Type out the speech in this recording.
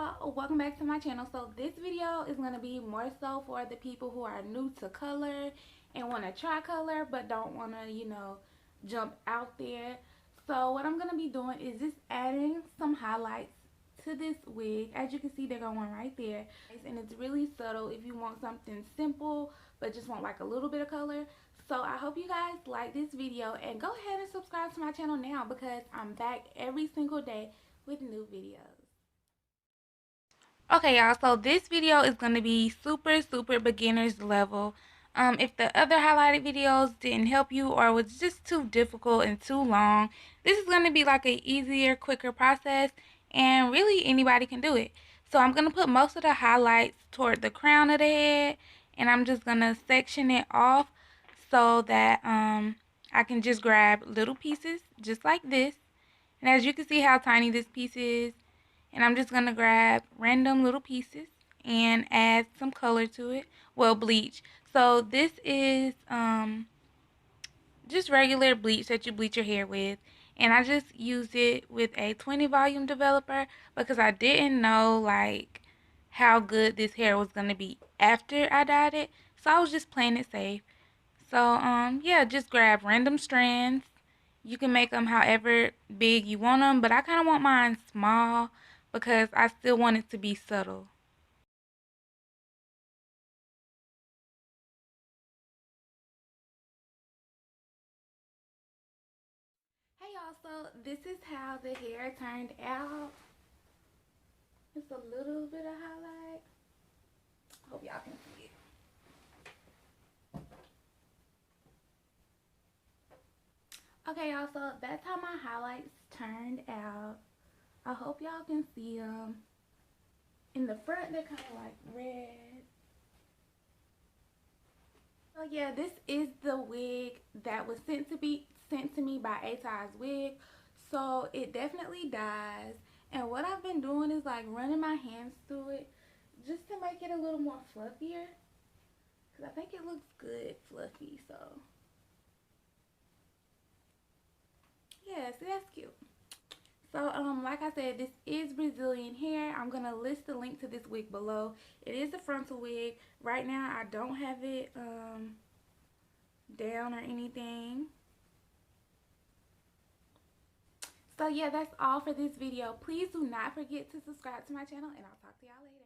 y'all, welcome back to my channel. So this video is going to be more so for the people who are new to color and want to try color but don't want to, jump out there. So what I'm going to be doing is just adding some highlights to this wig. As you can see, they're going right there, and it's really subtle if you want something simple but just want like a little bit of color. So I hope you guys like this video, and go ahead and subscribe to my channel now because I'm back every single day with new videos. Okay, y'all, so this video is going to be super beginner's level. If the other highlighted videos didn't help you or was just too difficult and too long, this is going to be like an easier, quicker process, and really anybody can do it. So I'm going to put most of the highlights toward the crown of the head, and I'm just going to section it off so that I can just grab little pieces just like this. And as you can see how tiny this piece is, and I'm just going to grab random little pieces and add some color to it. Well, bleach. So this is just regular bleach that you bleach your hair with. And I just used it with a 20 volume developer because I didn't know like how good this hair was going to be after I dyed it. So I was just playing it safe. So yeah, just grab random strands. You can make them however big you want them, but I kind of want mine small because I still want it to be subtle. Hey y'all, so this is how the hair turned out. Just a little bit of highlight. Hope y'all can see it. Okay y'all, so that's how my highlights turned out. I hope y'all can see them. In the front, they're kind of like red. So yeah, this is the wig that was sent to me by ATOZ Wigs. So it definitely dyes. And what I've been doing is like running my hands through it just to make it a little more fluffier. Because I think it looks good fluffy. So yeah, see, that's cute. So, like I said, this is Brazilian hair. I'm going to list the link to this wig below. It is a frontal wig. Right now, I don't have it down or anything. So, yeah, that's all for this video. Please do not forget to subscribe to my channel, and I'll talk to y'all later.